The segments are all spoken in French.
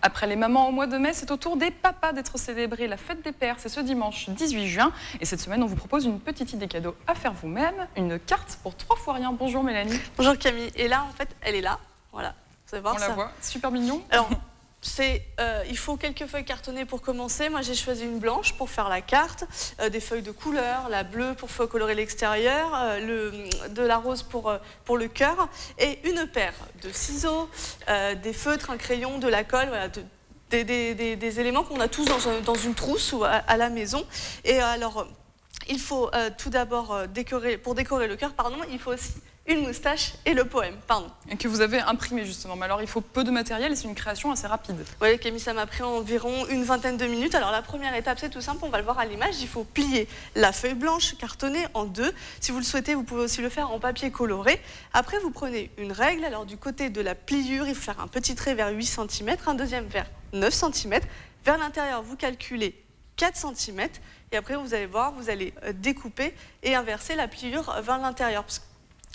Après les mamans au mois de mai, c'est au tour des papas d'être célébrés. La fête des pères, c'est ce dimanche 18 juin. Et cette semaine, on vous propose une petite idée cadeau à faire vous-même. Une carte pour 3 fois rien. Bonjour Mélanie. Bonjour Camille. Et là, en fait, elle est là. Voilà. Vous allez voir on ça. la voit, super mignon. Alors, il faut quelques feuilles cartonnées pour commencer. Moi, j'ai choisi une blanche pour faire la carte, des feuilles de couleur, la bleue pour colorer l'extérieur, de la rose pour le cœur, et une paire de ciseaux, des feutres, un crayon, de la colle, voilà, des éléments qu'on a tous dans une trousse ou à la maison. Et alors, il faut tout d'abord, pour décorer le cœur, il faut aussi une moustache et le poème, Et que vous avez imprimé justement. Mais alors il faut peu de matériel et c'est une création assez rapide. Oui, Camille, ça m'a pris environ une vingtaine de minutes. Alors la première étape, c'est tout simple, on va le voir à l'image. Il faut plier la feuille blanche cartonnée en deux. Si vous le souhaitez, vous pouvez aussi le faire en papier coloré. Après, vous prenez une règle. Alors du côté de la pliure, il faut faire un petit trait vers 8 cm, un deuxième vers 9 cm. Vers l'intérieur, vous calculez 4 cm. Et après, vous allez voir, vous allez découper et inverser la pliure vers l'intérieur.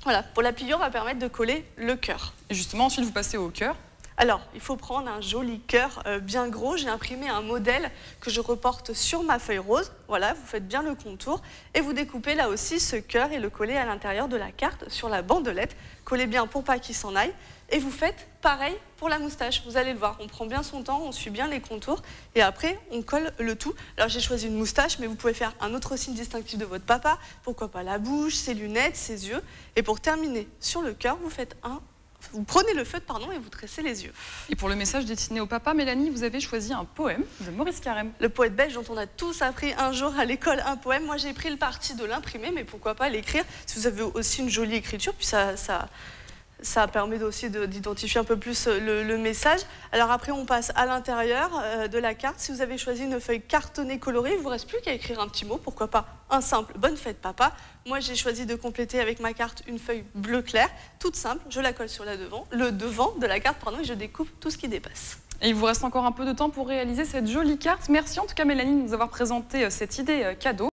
Voilà, pour la pliure, va permettre de coller le cœur. Et justement, ensuite, vous passez au cœur. Alors, il faut prendre un joli cœur bien gros. J'ai imprimé un modèle que je reporte sur ma feuille rose. Voilà, vous faites bien le contour. Et vous découpez là aussi ce cœur et le collez à l'intérieur de la carte sur la bandelette. Collez bien pour pas qu'il s'en aille. Et vous faites pareil pour la moustache. Vous allez le voir, on prend bien son temps, on suit bien les contours. Et après, on colle le tout. Alors, j'ai choisi une moustache, mais vous pouvez faire un autre signe distinctif de votre papa. Pourquoi pas la bouche, ses lunettes, ses yeux. Et pour terminer sur le cœur, vous prenez le feutre et vous tressez les yeux. Et pour le message destiné au papa, Mélanie, vous avez choisi un poème de Maurice Carême. Le poète belge dont on a tous appris un jour à l'école un poème. Moi, j'ai pris le parti de l'imprimer, mais pourquoi pas l'écrire si vous avez aussi une jolie écriture, puis ça permet aussi d'identifier un peu plus le message. Alors après, on passe à l'intérieur de la carte. Si vous avez choisi une feuille cartonnée colorée, il ne vous reste plus qu'à écrire un petit mot. Pourquoi pas un simple « Bonne fête, papa ». Moi, j'ai choisi de compléter avec ma carte une feuille bleu clair, toute simple. Je la colle sur le devant de la carte et je découpe tout ce qui dépasse. Et il vous reste encore un peu de temps pour réaliser cette jolie carte. Merci en tout cas, Mélanie, de nous avoir présenté cette idée cadeau.